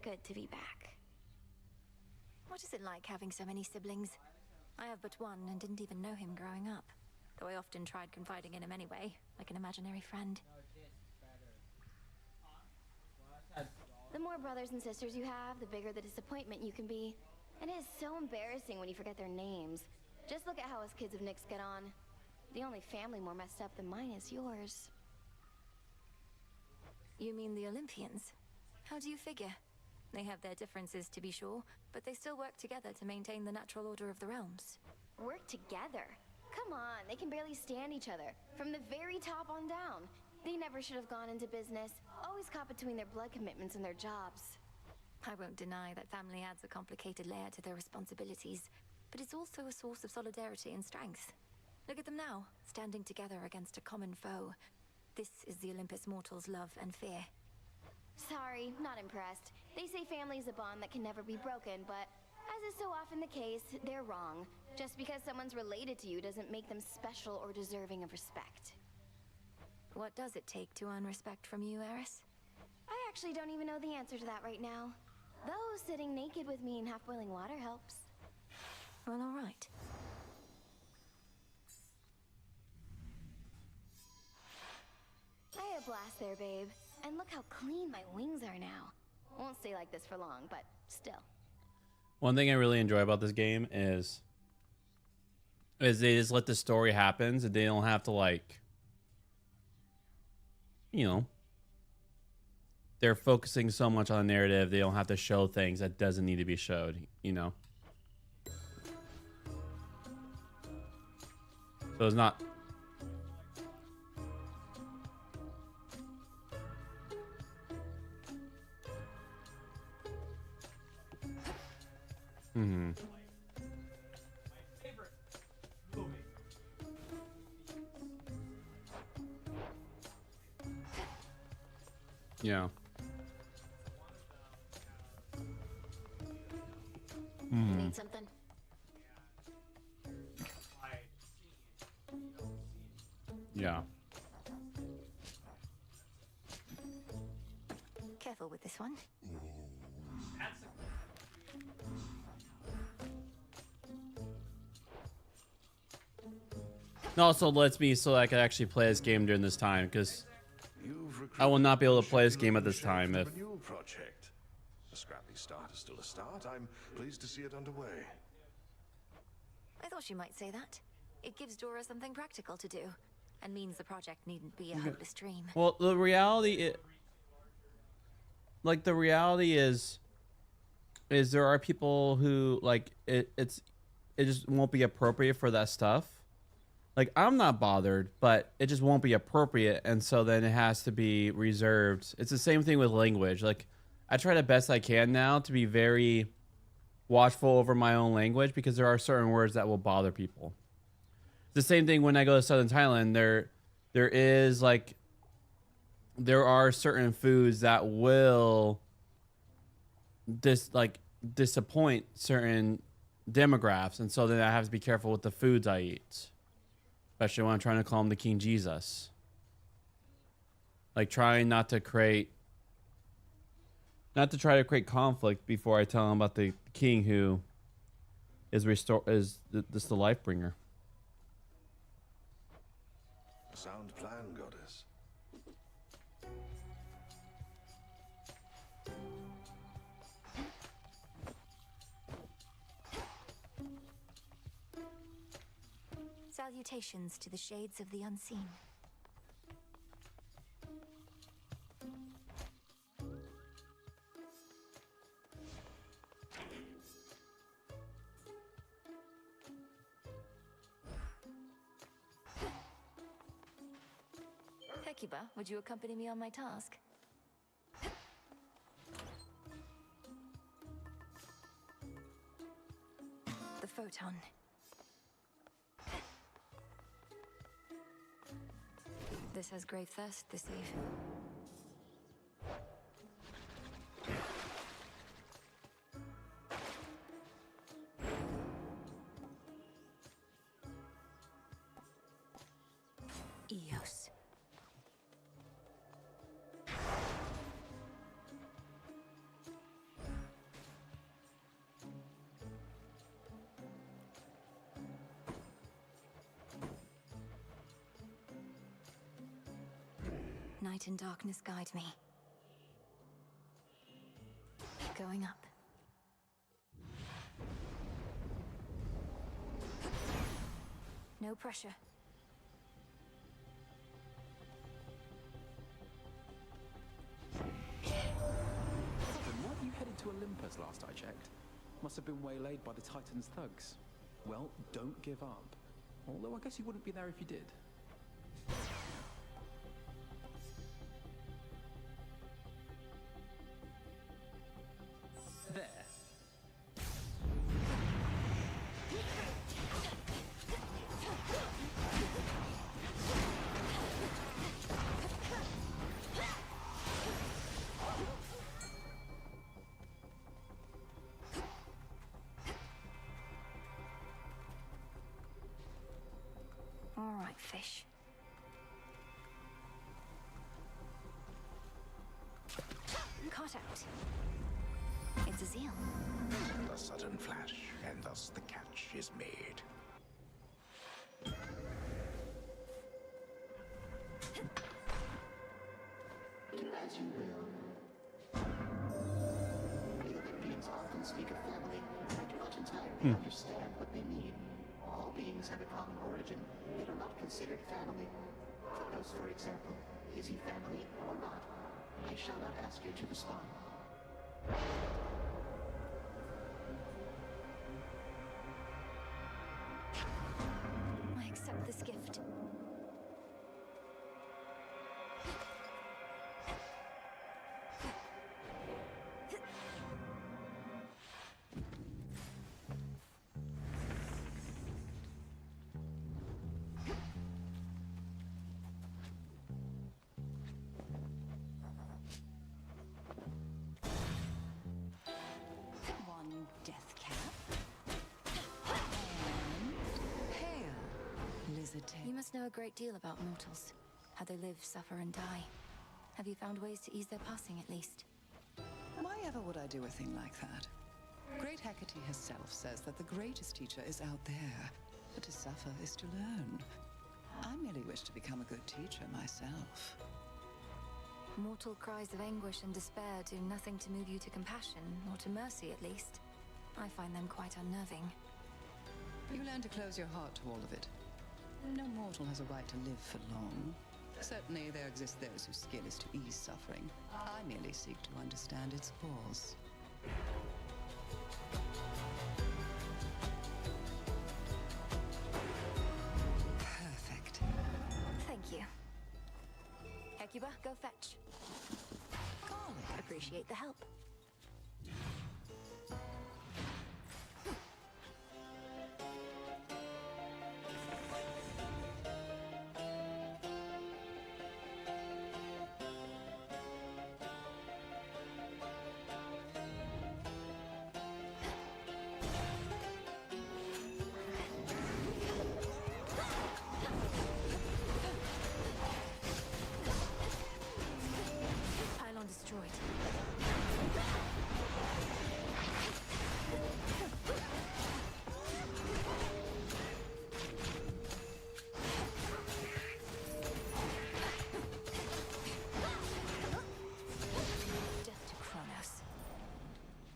good to be back. What is it like having so many siblings? I have but one and didn't even know him growing up. Though I often tried confiding in him anyway, like an imaginary friend. The more brothers and sisters you have, the bigger the disappointment you can be. And it is so embarrassing when you forget their names. Just look at how us kids of Nyx get on. The only family more messed up than mine is yours. You mean the Olympians? How do you figure? They have their differences, to be sure, but they still work together to maintain the natural order of the realms. Work together? Come on, they can barely stand each other. From the very top on down. They never should have gone into business. Always caught between their blood commitments and their jobs. I won't deny that family adds a complicated layer to their responsibilities, but it's also a source of solidarity and strength. Look at them now, standing together against a common foe. This is the Olympus mortals' love and fear. Sorry, not impressed. They say family is a bond that can never be broken, but as is so often the case, they're wrong. Just because someone's related to you doesn't make them special or deserving of respect. What does it take to earn respect from you, Eris? I actually don't even know the answer to that right now. Though sitting naked with me in half-boiling water helps. Well, all right. I had a blast there, babe. And look how clean my wings are now. Won't stay like this for long, but still. One thing I really enjoy about this game is they just let the story happen, and they don't have to, like, you know, they're focusing so much on the narrative, they don't have to show things that doesn't need to be showed, you know. So it's not. Mm-hmm. Yeah. Mm-hmm. Need something? Yeah. Careful with this one. It also lets me so I can actually play this game during this time, because I will not be able to play this game at this time if. Project. A scrappy start is still a start. I'm pleased to see it underway. I thought you might say that. It gives Dora something practical to do, and means the project needn't be a hopeless dream. Well, the reality is there are people who, like, it just won't be appropriate for that stuff. Like, I'm not bothered, but it just won't be appropriate, and so then it has to be reserved. It's the same thing with language. Like, I try the best I can now to be very watchful over my own language, because there are certain words that will bother people. The same thing when I go to Southern Thailand. There are certain foods that will disappoint certain demographics, and so then I have to be careful with the foods I eat. Especially when I'm trying to call him the King Jesus. Like, trying not to try to create conflict before I tell him about the king who is the life bringer. Sound plan, goddess. Salutations to the shades of the unseen. Hecuba, would you accompany me on my task? The photon. This has grave thirst this eve. Eos. Night and darkness guide me. Going up. No pressure. Then weren't you headed to Olympus last I checked? Must have been waylaid by the Titan's thugs. Well, don't give up. Although I guess you wouldn't be there if you did. There. All right, fish. Caught out. It's a seal. The sudden flash, and thus the catch is made. Do as you will. Europeans often speak of family, but I do not entirely understand what they mean. All beings have a common origin, yet are not considered family. Kronos, for example, is he family or not? I shall not ask you to respond. I accept this gift. One death cap. And pale lizard tail. You must know a great deal about mortals. How they live, suffer, and die. Have you found ways to ease their passing, at least? Why ever would I do a thing like that? Great Hecate herself says that the greatest teacher is out there, but to suffer is to learn. I merely wish to become a good teacher myself. Mortal cries of anguish and despair do nothing to move you to compassion, or to mercy at least. I find them quite unnerving. You learn to close your heart to all of it. No mortal has a right to live for long. Certainly there exist those whose skill is to ease suffering. I merely seek to understand its cause. Perfect. Thank you. Hecuba, go fetch. Garlic. Appreciate the help. Pylon destroyed. Death to Kronos.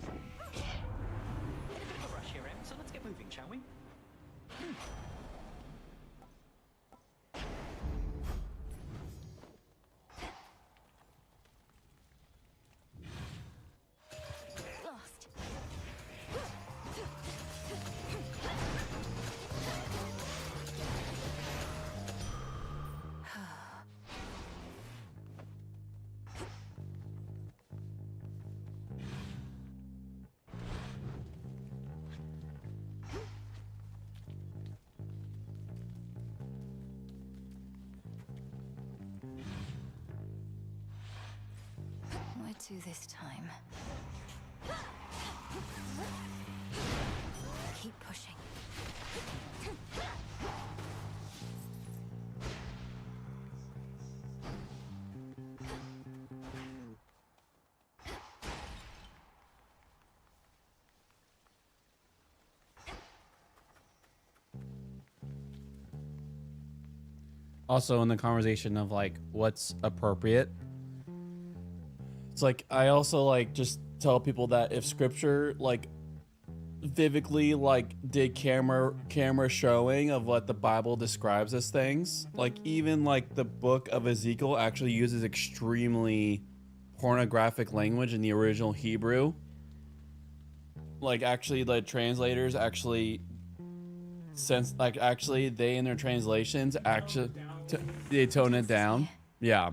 In a bit of a rush here, Em, so let's get moving, shall we? Lost. Where to this time? Keep pushing. also in the conversation of like what's appropriate. It's like I also like just tell people that if scripture like vividly like did camera showing of what the Bible describes as things, like even like the book of Ezekiel actually uses extremely pornographic language in the original Hebrew. Like actually the translators actually sense like actually they in their translations actually they tone it down. Yeah.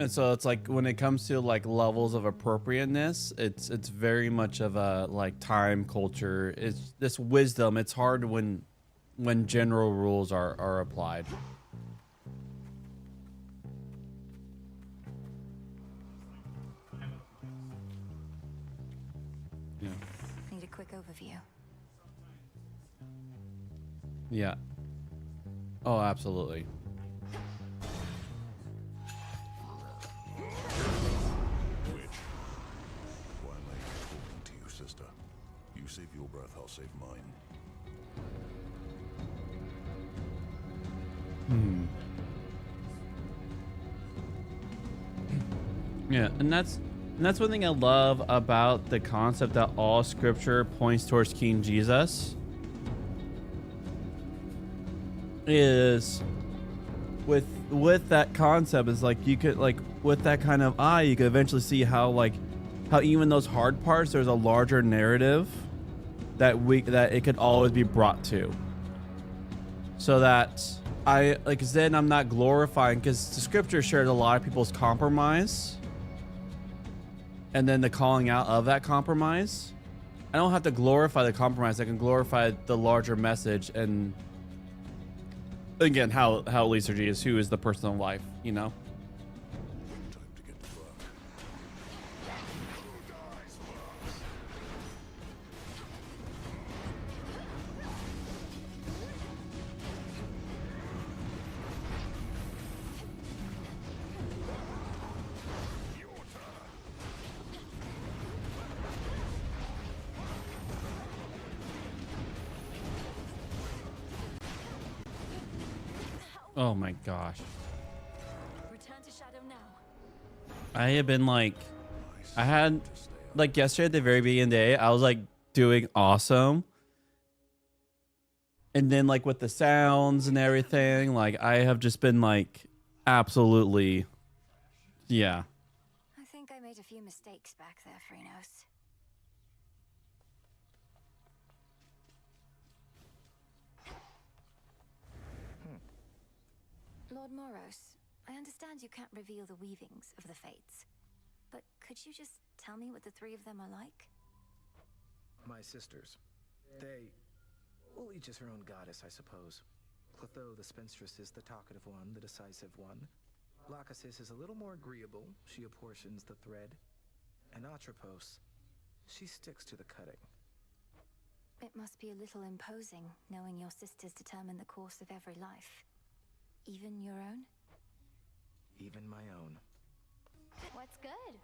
And so it's like when it comes to like levels of appropriateness, it's very much of a like time culture. It's this wisdom. It's hard when general rules are applied. Yeah. Need a quick overview. Yeah. Oh, absolutely. Why am I talking to you, sister? You save your breath, I'll save mine. Yeah, and that's one thing I love about the concept that all scripture points towards King Jesus. Is with that concept is like you could like with that kind of eye you could eventually see how even those hard parts there's a larger narrative that it could always be brought to, so that I like then I'm not glorifying, because the scripture shares a lot of people's compromise and then the calling out of that compromise. I don't have to glorify the compromise, I can glorify the larger message. And again, how it leads to Jesus, who is the person of life, you know? Time to get to work. Oh my gosh. Return to Shadow now. I have been like, I had like yesterday at the very beginning of the day, I was like doing awesome. And then like with the sounds and everything, like I have just been like absolutely, yeah. I think I made a few mistakes back there, Phrynos. Lord Moros, I understand you can't reveal the weavings of the Fates, but could you just tell me what the three of them are like? My sisters. They... well, each is her own goddess, I suppose. Clotho, the spinstress, is the talkative one, the decisive one. Lachesis is a little more agreeable. She apportions the thread. And Atropos, she sticks to the cutting. It must be a little imposing, knowing your sisters determine the course of every life. Even your own? Even my own. What's good?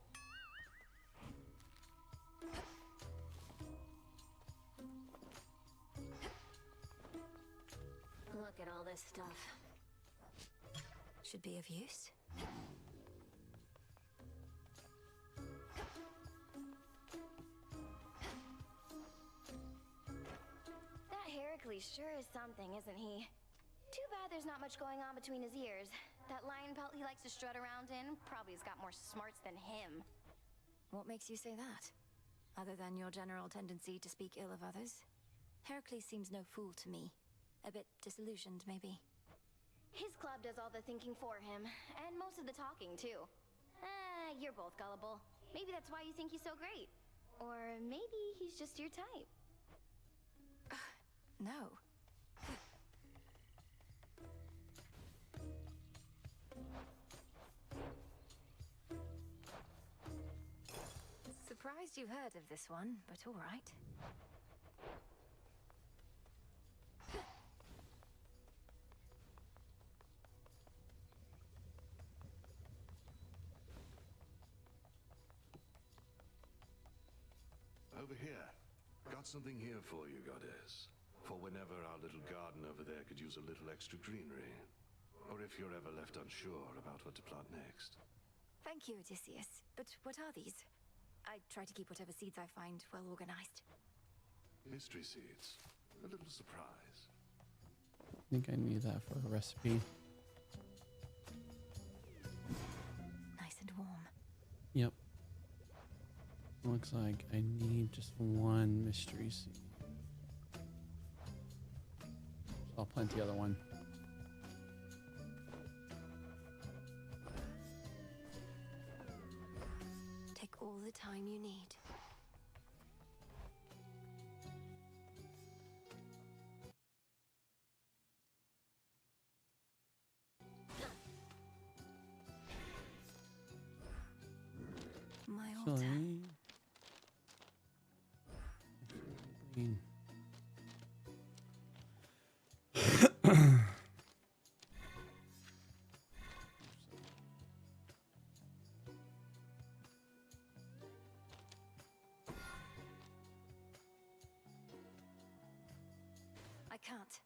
Look at all this stuff. Should be of use. That Heracles sure is something, isn't he? Too bad there's not much going on between his ears. That lion pelt he likes to strut around in probably has got more smarts than him. What makes you say that? Other than your general tendency to speak ill of others? Heracles seems no fool to me. A bit disillusioned, maybe. His club does all the thinking for him, and most of the talking, too. You're both gullible. Maybe that's why you think he's so great. Or maybe he's just your type. No. Surprised you heard of this one, but all right. Over here. Got something here for you, goddess. For whenever our little garden over there could use a little extra greenery. Or if you're ever left unsure about what to plant next. Thank you, Odysseus. But what are these? I try to keep whatever seeds I find well organized. Mystery seeds. A little surprise. I think I need that for a recipe. Nice and warm. Yep. Looks like I need just one mystery seed. I'll plant the other one. Take all the time you need. My altar. Sorry. Green. I can't.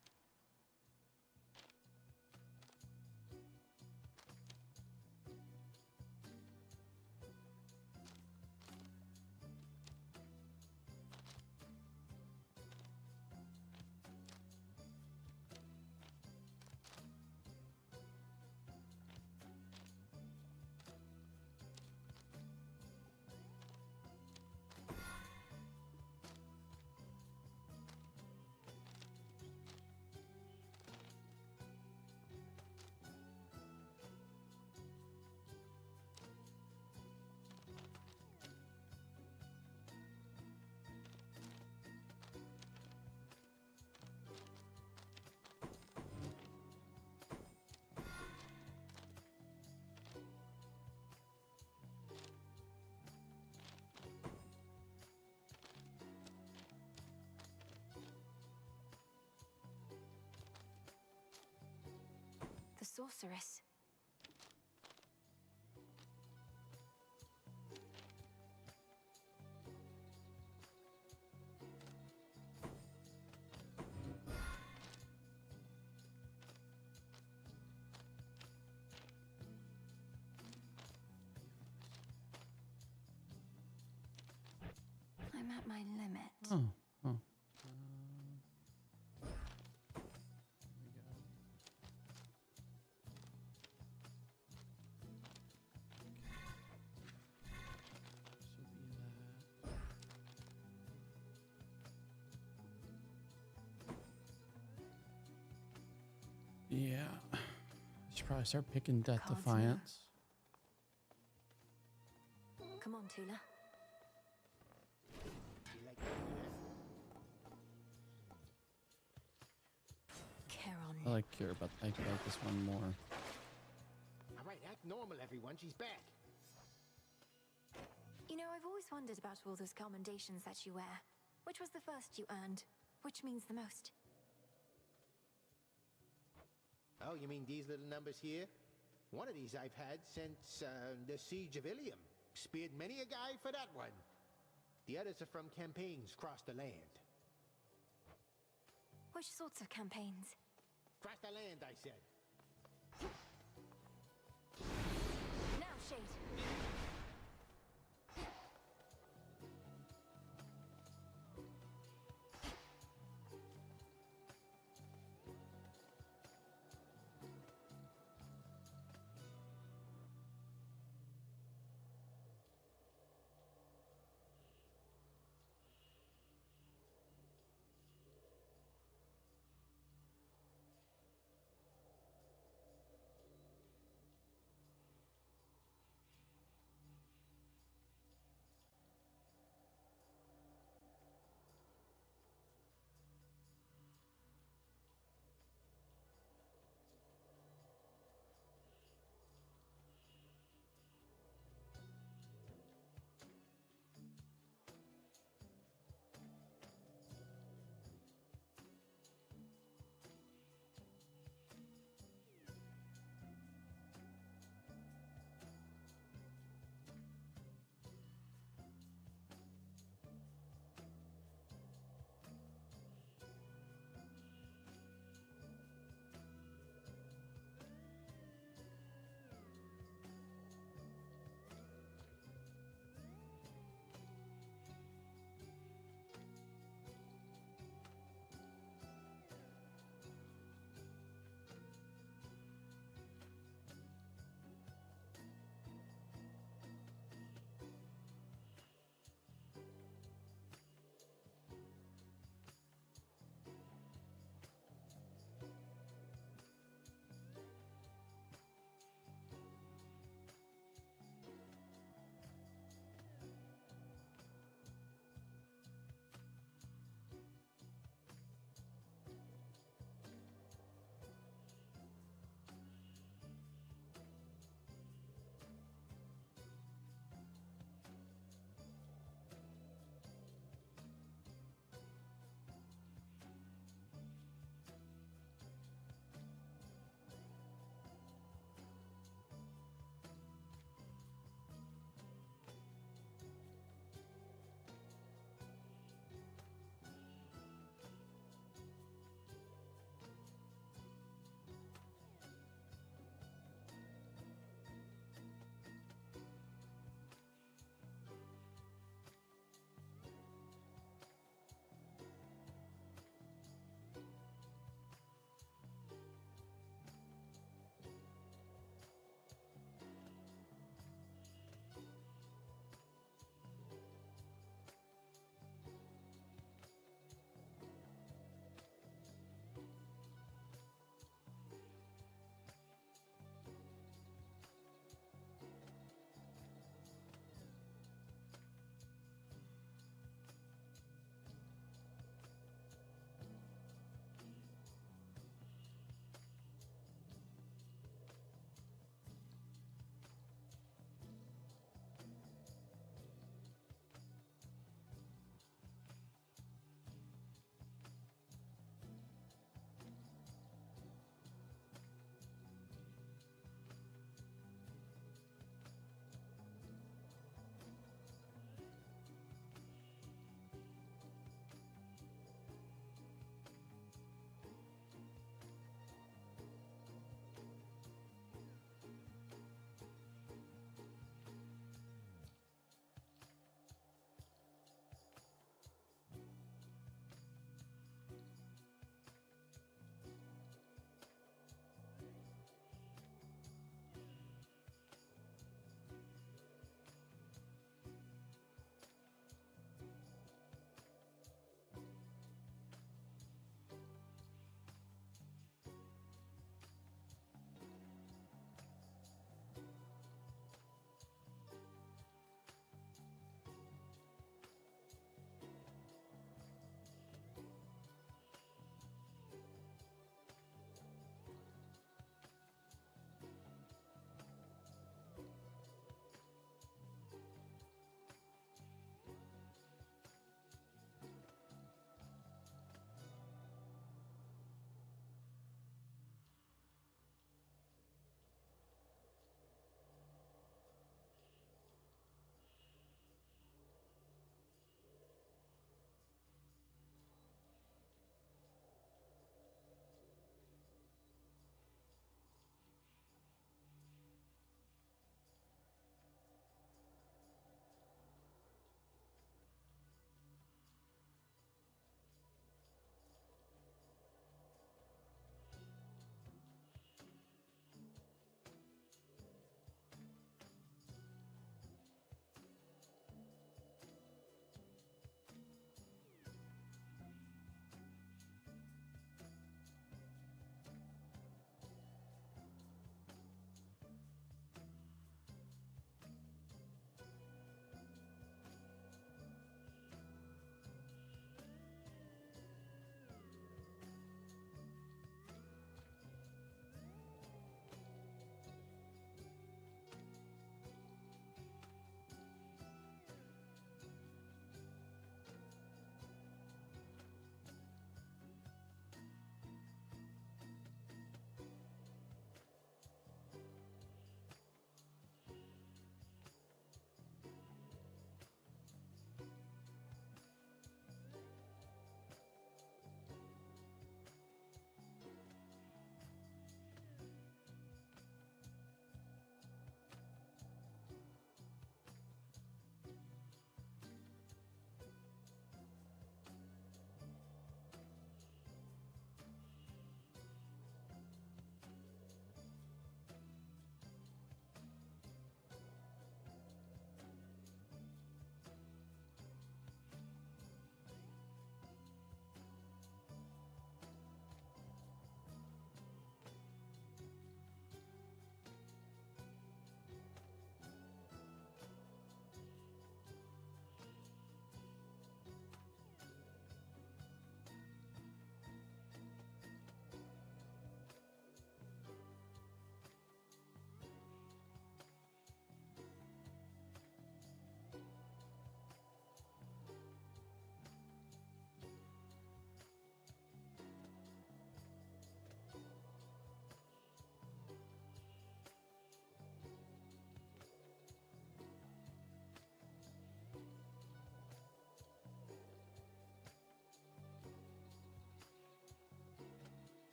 The sorceress. I'm at my limit. Oh, oh. Yeah. I should probably start picking Death Cards Defiance. Come on, Tula. Charon. I like Cure, but I like this one more. All right, act normal, everyone. She's back. You know, I've always wondered about all those commendations that you wear. Which was the first you earned? Which means the most? Oh, you mean these little numbers here? One of these I've had since the Siege of Ilium. Speared many a guy for that one. The others are from campaigns across the land. Which sorts of campaigns? Across the land, I said. Now, Shade.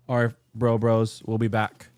All right, bros, we'll be back.